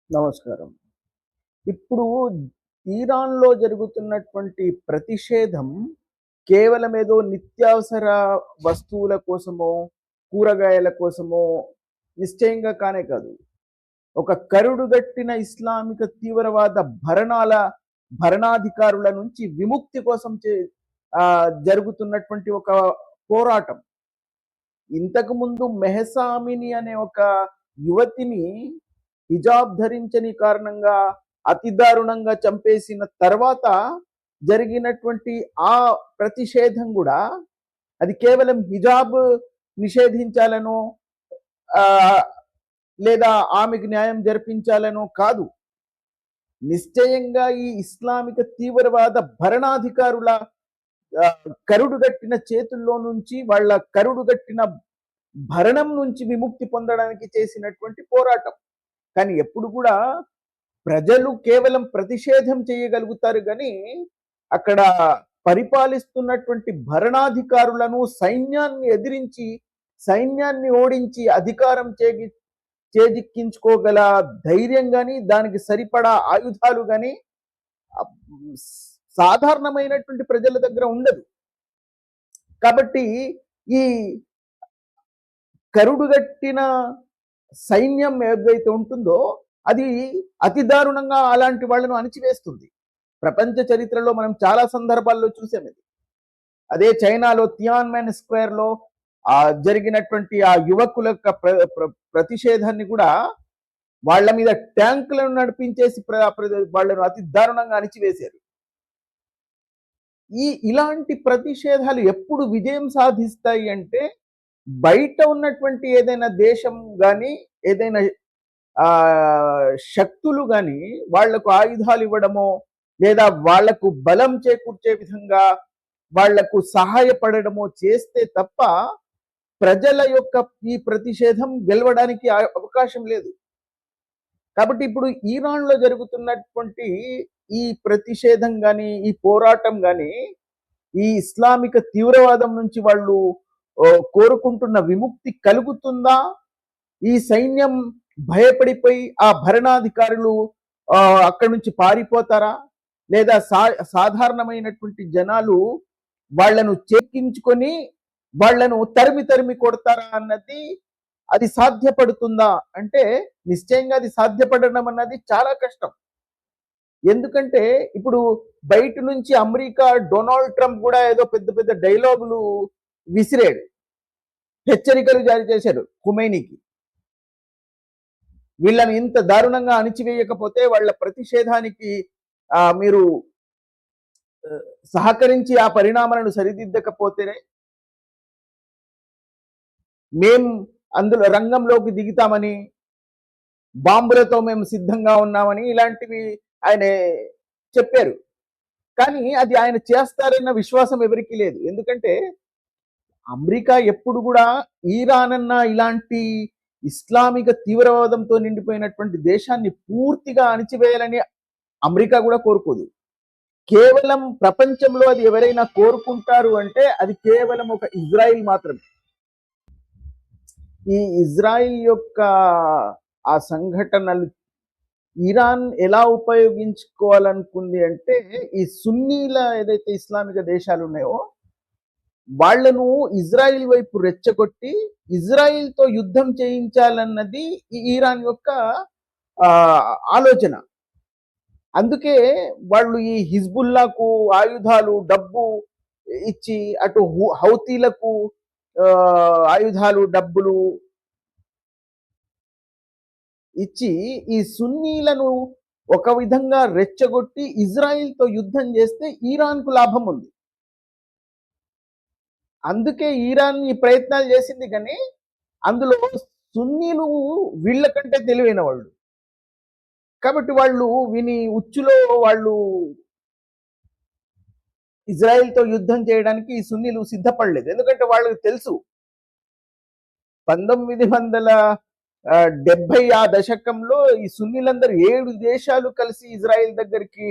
నమస్కారం. ఇప్పుడు ఇరాన్‌లో జరుగుతున్నటువంటి ప్రతిషేధం కేవలం ఏదో నిత్యావసర వస్తువుల కోసమో, కూరగాయల కోసమో నిశ్చయంగా కానే కాదు. ఒక కరుడుగట్టిన ఇస్లామిక తీవ్రవాద భరణాధికారుల నుంచి విముక్తి కోసం జరుగుతున్నటువంటి ఒక పోరాటం. ఇంతకుముందు మెహసా అమిని అనే ఒక యువతిని హిజాబ్ ధరించని కారణంగా అతి దారుణంగా చంపేసిన తర్వాత జరిగినటువంటి ఆ ప్రతిషేధం కూడా అది కేవలం హిజాబ్ నిషేధించాలనో లేదా ఆమెకు న్యాయం జరిపించాలనో కాదు. నిశ్చయంగా ఈ ఇస్లామిక తీవ్రవాద భరణాధికారుల కరుడుగట్టిన చేతుల్లో నుంచి వాళ్ళ కరుడుగట్టిన భరణం నుంచి విముక్తి పొందడానికి చేసినటువంటి పోరాటం. కానీ ఎప్పుడు కూడా ప్రజలు కేవలం ప్రతిషేధం చేయగలుగుతారు కానీ అక్కడ పరిపాలిస్తున్నటువంటి భరణాధికారులను సైన్యాన్ని ఎదిరించి సైన్యాన్ని ఓడించి అధికారం చేజిక్కించుకోగల ధైర్యం కానీ దానికి సరిపడా ఆయుధాలు కానీ సాధారణమైనటువంటి ప్రజల దగ్గర ఉండదు. కాబట్టి ఈ కరుడుగట్టిన సైన్యం ఏదైతే ఉంటుందో అది అతి దారుణంగా అలాంటి వాళ్ళను అణిచివేస్తుంది. ప్రపంచ చరిత్రలో మనం చాలా సందర్భాల్లో చూసాం ఇది. అదే చైనాలో తియాన్మెన్ స్క్వేర్ లో జరిగినటువంటి ఆ యువకుల ప్రతిషేధాన్ని కూడా వాళ్ళ మీద ట్యాంకులను నడిపించేసి వాళ్ళను అతి దారుణంగా అణిచివేశారు. ఇలాంటి ప్రతిషేధాలు ఎప్పుడు విజయం సాధిస్తాయి అంటే బయట ఉన్నటువంటి ఏదైనా దేశం కానీ ఏదైనా శక్తులు కానీ వాళ్లకు ఆయుధాలు ఇవ్వడమో లేదా వాళ్లకు బలం చేకూర్చే విధంగా వాళ్లకు సహాయపడడమో చేస్తే తప్ప ప్రజల యొక్క ఈ ప్రతిషేధం గెలవడానికి అవకాశం లేదు. కాబట్టి ఇప్పుడు ఇరాన్లో జరుగుతున్నటువంటి ఈ ప్రతిషేధం కానీ ఈ పోరాటం కానీ ఈ ఇస్లామిక తీవ్రవాదం నుంచి వాళ్ళు కోరుకుంటున్న విముక్తి కలుగుతుందా? ఈ సైన్యం భయపడిపోయి ఆ భరణాధికారులు అక్కడి నుంచి పారిపోతారా? లేదా సాధారణమైనటువంటి జనాలు వాళ్లను చెక్కించుకొని వాళ్లను తరిమి కొడతారా అన్నది అది సాధ్యపడుతుందా అంటే నిశ్చయంగా అది సాధ్యపడడం అన్నది చాలా కష్టం. ఎందుకంటే ఇప్పుడు బయట నుంచి అమెరికా డొనాల్డ్ ట్రంప్ కూడా ఏదో పెద్ద పెద్ద డైలాగులు విసిరాడు, హెచ్చరికలు జారీ చేశాడు ఖుమైనీకి. వీళ్ళని ఇంత దారుణంగా అణిచివేయకపోతే వాళ్ళ ప్రతిషేధానికి మీరు సహకరించి ఆ పరిణామాలను సరిదిద్దకపోతేనే మేం అందులో రంగంలోకి దిగుతామని, బాంబులతో మేము సిద్ధంగా ఉన్నామని ఇలాంటివి ఆయన చెప్పారు. కానీ అది ఆయన చేస్తారన్న విశ్వాసం ఎవరికీ లేదు. ఎందుకంటే అమెరికా ఎప్పుడు కూడా ఇరాన్ అన్న ఇలాంటి ఇస్లామిక తీవ్రవాదంతో నిండిపోయినటువంటి దేశాన్ని పూర్తిగా అణిచివేయాలని అమెరికా కూడా కోరుకోదు. కేవలం ప్రపంచంలో అది ఎవరైనా కోరుకుంటారు అంటే అది కేవలం ఒక ఇజ్రాయిల్ మాత్రమే. ఈ ఇజ్రాయిల్ యొక్క ఆ సంఘటనలు ఇరాన్ ఎలా ఉపయోగించుకోవాలనుకుంది అంటే ఈ సున్నీల ఏదైతే ఇస్లామిక దేశాలు ఉన్నాయో వాళ్లను ఇజ్రాయిల్ వైపు రెచ్చగొట్టి ఇజ్రాయిల్తో యుద్ధం చేయించాలన్నది ఇరాన్ యొక్క ఆలోచన. అందుకే వాళ్ళు ఈ హిజ్బుల్లాకు ఆయుధాలు డబ్బు ఇచ్చి అటు హౌతీలకు ఆయుధాలు డబ్బులు ఇచ్చి ఈ సున్నీలను ఒక విధంగా రెచ్చగొట్టి ఇజ్రాయిల్తో యుద్ధం చేస్తే ఇరాన్కు లాభం ఉంది. అందుకే ఇరాన్ ఈ ప్రయత్నాలు చేసింది. కానీ అందులో సున్నీలు వీళ్ళకంటే తెలివైన వాళ్ళు కాబట్టి వాళ్ళు విని ఉచ్చులో వాళ్ళు ఇజ్రాయెల్తో యుద్ధం చేయడానికి ఈ సున్నీలు సిద్ధపడలేదు. ఎందుకంటే వాళ్ళకి తెలుసు 1970 ఆ దశకంలో ఈ సున్నీలందరూ 7 దేశాలు కలిసి ఇజ్రాయెల్ దగ్గరికి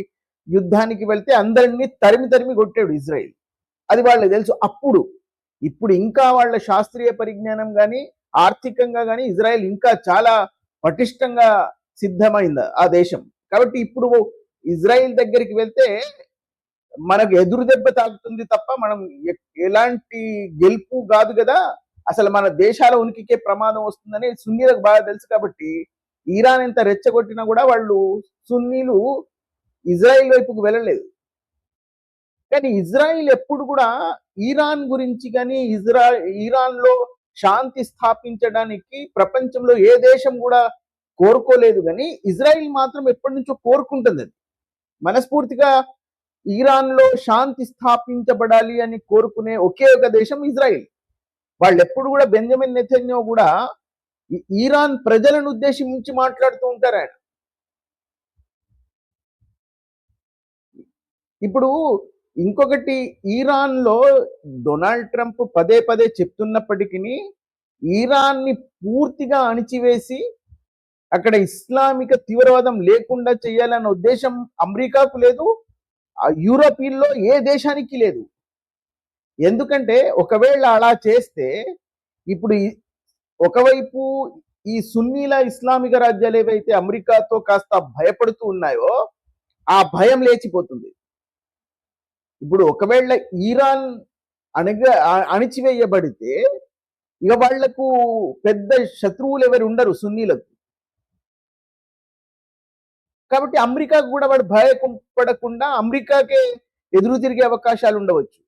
యుద్ధానికి వెళ్తే అందరినీ తరిమి కొట్టాడు ఇజ్రాయెల్. అది వాళ్ళకి తెలుసు. ఇప్పుడు ఇంకా వాళ్ళ శాస్త్రీయ పరిజ్ఞానం కానీ ఆర్థికంగా కానీ ఇజ్రాయెల్ ఇంకా చాలా పటిష్టంగా సిద్ధమైంది ఆ దేశం. కాబట్టి ఇప్పుడు ఇజ్రాయిల్ దగ్గరికి వెళ్తే మనకు ఎదురు దెబ్బ తాకుతుంది తప్ప మనం ఎలాంటి గెలుపు కాదు కదా. అసలు మన దేశాల ఉనికికే ప్రమాదం వస్తుందని సున్నీలకు బాగా తెలుసు. కాబట్టి ఇరాన్ ఎంత రెచ్చగొట్టినా కూడా వాళ్ళు సున్నీలు ఇజ్రాయిల్ వైపుకు వెళ్ళలేదు. కానీ ఇజ్రాయిల్ ఎప్పుడు కూడా ఇరాన్ గురించి కానీ ఇరాన్ లో శాంతి స్థాపించడానికి ప్రపంచంలో ఏ దేశం కూడా కోరుకోలేదు. కానీ ఇజ్రాయిల్ మాత్రం ఎప్పటి నుంచో కోరుకుంటుంది. అది మనస్ఫూర్తిగా ఇరాన్ లో శాంతి స్థాపించబడాలి అని కోరుకునే ఒకే ఒక దేశం ఇజ్రాయిల్. వాళ్ళు ఎప్పుడు కూడా బెంజమిన్ నెతన్యాహు కూడా ఇరాన్ ప్రజలను ఉద్దేశించి మాట్లాడుతూ ఉంటారు ఆయన. ఇప్పుడు ఇంకొకటి, ఇరాన్ లో డొనాల్డ్ ట్రంప్ పదే పదే చెప్తున్నప్పటికీ ఇరాన్ ని పూర్తిగా అణిచివేసి అక్కడ ఇస్లామిక తీవ్రవాదం లేకుండా చేయాలన్న ఉద్దేశం అమెరికాకు లేదు, యూరోపియన్లో ఏ దేశానికి లేదు. ఎందుకంటే ఒకవేళ అలా చేస్తే ఇప్పుడు ఒకవైపు ఈ సున్నీల ఇస్లామిక రాజ్యాలు ఏవైతే అమెరికాతో కాస్త భయపడుతూ ఉన్నాయో ఆ భయం లేచిపోతుంది. ఇప్పుడు ఒకవేళ ఇరాన్ అణిచివేయబడితే ఇక వాళ్లకు పెద్ద శత్రువులు ఎవరు ఉండరు సున్నీలకు. కాబట్టి అమెరికాకు కూడా వాడు భయపడకుండా అమెరికాకే ఎదురు తిరిగే అవకాశాలు ఉండవచ్చు.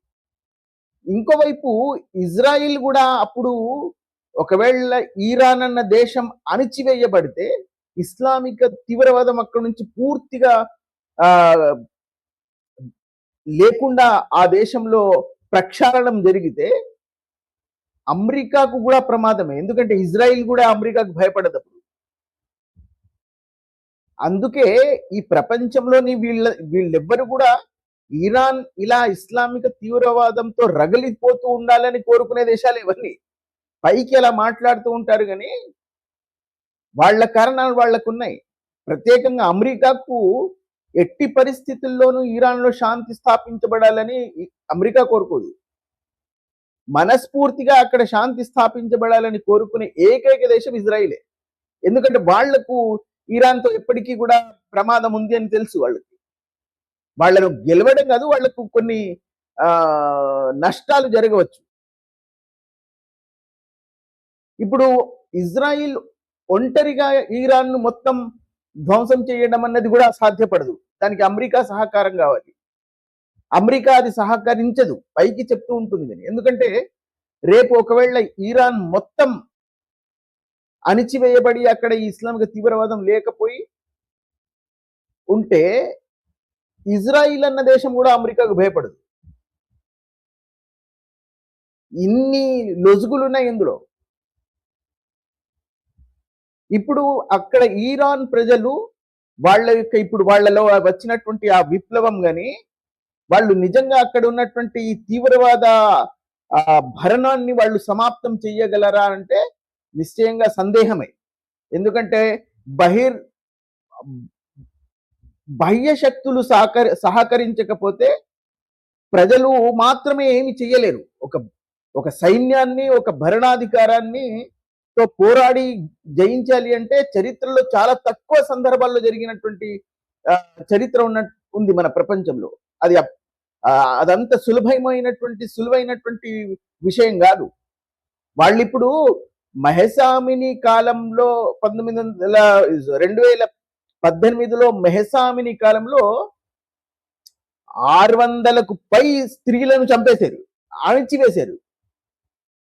ఇంకోవైపు ఇజ్రాయిల్ కూడా అప్పుడు ఒకవేళ ఇరాన్ అన్న దేశం అణిచివేయబడితే ఇస్లామిక తీవ్రవాదం అక్కడి నుంచి పూర్తిగా లేకుండా ఆ దేశంలో ప్రక్షాళనం జరిగితే అమెరికాకు కూడా ప్రమాదమే. ఎందుకంటే ఇజ్రాయిల్ కూడా అమెరికాకు భయపడదు. అందుకే ఈ ప్రపంచంలోని వీళ్ళెవ్వరు కూడా ఇరాన్ ఇలా ఇస్లామిక తీవ్రవాదంతో రగిలిపోతూ ఉండాలని కోరుకునే దేశాలు ఇవన్నీ. పైకి అలా మాట్లాడుతూ ఉంటారు కానీ వాళ్ళ కారణాలు వాళ్ళకున్నాయి. ప్రత్యేకంగా అమెరికాకు ఎట్టి పరిస్థితుల్లోనూ ఇరాన్లో శాంతి స్థాపించబడాలని అమెరికా కోరుకోదు. మనస్ఫూర్తిగా అక్కడ శాంతి స్థాపించబడాలని కోరుకునే ఏకైక దేశం ఇజ్రాయిలే. ఎందుకంటే వాళ్లకు ఇరాన్తో ఎప్పటికీ కూడా ప్రమాదం ఉంది అని తెలుసు. వాళ్ళను గెలవడం కాదు, వాళ్లకు కొన్ని నష్టాలు జరగవచ్చు. ఇప్పుడు ఇజ్రాయిల్ ఒంటరిగా ఇరాన్ను మొత్తం ధ్వంసం చేయడం అన్నది కూడా సాధ్యపడదు. దానికి అమెరికా సహకారం కావాలి. అమెరికా అది సహకరించదు, పైకి చెప్తూ ఉంటుంది. ఎందుకంటే రేపు ఒకవేళ ఇరాన్ మొత్తం అణిచివేయబడి అక్కడ ఇస్లామిక తీవ్రవాదం లేకపోయి ఉంటే ఇజ్రాయిల్ అన్న దేశం కూడా అమెరికాకు భయపడదు. ఇన్ని లొజుగులున్నాయి ఇందులో. ఇప్పుడు అక్కడ ఇరాన్ ప్రజలు ఇప్పుడు వాళ్ళలో వచ్చినటువంటి ఆ విప్లవం గాని వాళ్ళు నిజంగా అక్కడ ఉన్నటువంటి ఈ తీవ్రవాద భరణాన్ని వాళ్ళు సమాప్తం చెయ్యగలరా అంటే నిశ్చయంగా సందేహమే. ఎందుకంటే బాహ్య శక్తులు సహకరించకపోతే ప్రజలు మాత్రమే ఏమి చెయ్యలేరు. ఒక సైన్యాన్ని, ఒక భరణాధికారాన్ని తో పోరాడి జయించాలి అంటే చరిత్రలో చాలా తక్కువ సందర్భాల్లో జరిగినటువంటి చరిత్ర ఉంది మన ప్రపంచంలో. అదంత సులువైనటువంటి విషయం కాదు. వాళ్ళిప్పుడు మెహసామిని కాలంలో 2018లో మెహసామిని కాలంలో 600కు పై స్త్రీలను చంపేశారు, అణిచివేశారు.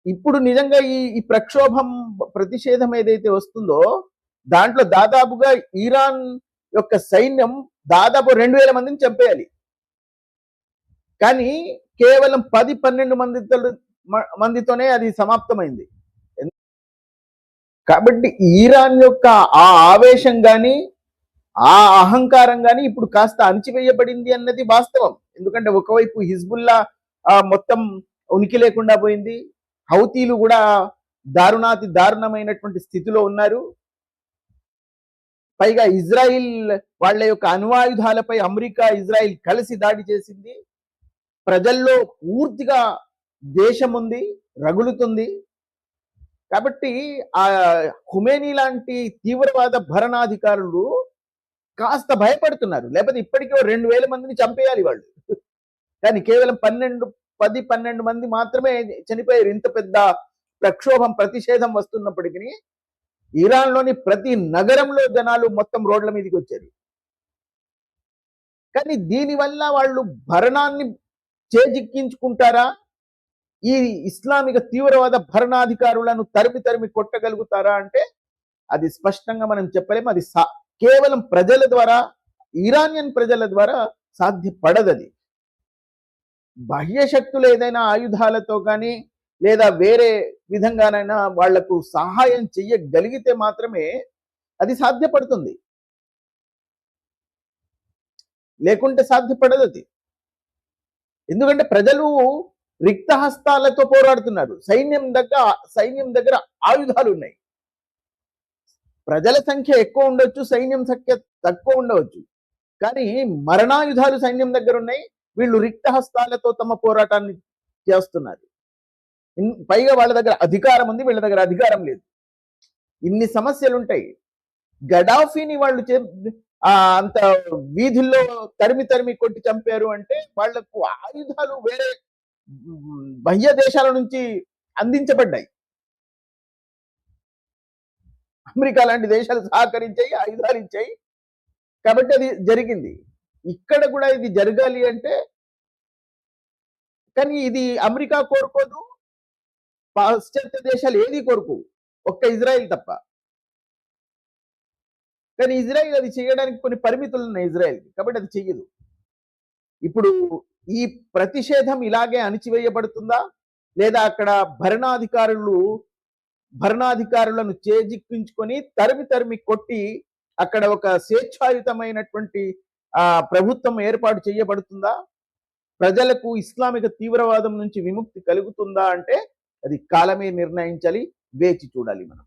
ఇప్పుడు నిజంగా ఈ ప్రక్షోభం, ప్రతిషేధం ఏదైతే వస్తుందో దాంట్లో దాదాపుగా ఇరాన్ యొక్క సైన్యం దాదాపు 2000 మందిని చంపేయాలి. కానీ కేవలం 10-12 మందితోనే అది సమాప్తమైంది. కాబట్టి ఇరాన్ యొక్క ఆ ఆవేశం కానీ ఆ అహంకారం కానీ ఇప్పుడు కాస్త అణిచివేయబడింది అన్నది వాస్తవం. ఎందుకంటే ఒకవైపు హిజ్బుల్లా మొత్తం ఉనికి లేకుండా పోయింది, హౌతీలు కూడా దారుణాతి దారుణమైనటువంటి స్థితిలో ఉన్నారు. పైగా ఇజ్రాయిల్ వాళ్ళ యొక్క అణ్వాయుధాలపై అమెరికా, ఇజ్రాయిల్ కలిసి దాడి చేసింది. ప్రజల్లో పూర్తిగా దేశం ఉంది, రగులుతుంది. కాబట్టి ఆ ఖుమేనీ లాంటి తీవ్రవాద భరణాధికారులు కాస్త భయపడుతున్నారు. లేకపోతే ఇప్పటికీ 2000 మందిని చంపేయాలి వాళ్ళు. కానీ కేవలం 10-12 మంది మాత్రమే చనిపోయారు. ఇంత పెద్ద ప్రక్షోభం, ప్రతిషేధం వస్తున్నప్పటికీ ఇరాన్లోని ప్రతి నగరంలో జనాలు మొత్తం రోడ్ల మీదకి వచ్చారు. కానీ దీనివల్ల వాళ్ళు భరణాన్ని చేజిక్కించుకుంటారా? ఈ ఇస్లామిక తీవ్రవాద భరణాధికారులను తరిమి కొట్టగలుగుతారా అంటే అది స్పష్టంగా మనం చెప్పలేము. అది కేవలం ప్రజల ద్వారా, ఇరానియన్ ప్రజల ద్వారా సాధ్యపడదది. బాహ్య శక్తులు ఏదైనా ఆయుధాలతో కానీ లేదా వేరే విధంగానైనా వాళ్లకు సహాయం చెయ్యగలిగితే మాత్రమే అది సాధ్యపడుతుంది, లేకుంటే సాధ్యపడదు అది. ఎందుకంటే ప్రజలు రిక్త హస్తాలతో పోరాడుతున్నారు. సైన్యం దగ్గర ఆయుధాలు ఉన్నాయి. ప్రజల సంఖ్య ఎక్కువ ఉండొచ్చు, సైన్యం సంఖ్య తక్కువ ఉండవచ్చు, కానీ మరణాయుధాలు సైన్యం దగ్గర ఉన్నాయి. వీళ్ళు రిక్త హస్తాలతో తమ పోరాటాన్ని చేస్తున్నారు. పైగా వాళ్ళ దగ్గర అధికారం ఉంది, వీళ్ళ దగ్గర అధికారం లేదు. ఇన్ని సమస్యలు ఉంటాయి. గడాఫీని వాళ్ళు అంత వీధుల్లో తరిమి కొట్టి చంపారు అంటే వాళ్లకు ఆయుధాలు వేరే బాహ్య దేశాల నుంచి అందించబడ్డాయి. అమెరికా లాంటి దేశాలు సహకరించాయి, ఆయుధాలు ఇచ్చాయి, కాబట్టి అది జరిగింది. ఇక్కడ కూడా ఇది జరగాలి అంటే, కానీ ఇది అమెరికా కోరుకోదు, పాశ్చాత్య దేశాలు ఏది కోరుకోవు, ఒక్క ఇజ్రాయెల్ తప్ప. కానీ ఇజ్రాయెల్ అది చేయడానికి కొన్ని పరిమితులు ఉన్నాయి ఇజ్రాయెల్కి, కాబట్టి అది చెయ్యదు. ఇప్పుడు ఈ ప్రతిషేధం ఇలాగే అణిచివేయబడుతుందా, లేదా అక్కడ భరణాధికారులను చేజిక్కించుకొని తరిమి కొట్టి అక్కడ ఒక స్వేచ్ఛాయుతమైనటువంటి ప్రభుత్వం ఏర్పాటు చేయబడుతుందా, ప్రజలకు ఇస్లామిక తీవ్రవాదం నుంచి విముక్తి కలుగుతుందా అంటే అది కాలమే నిర్ణయించాలి. వేచి చూడాలి మనం.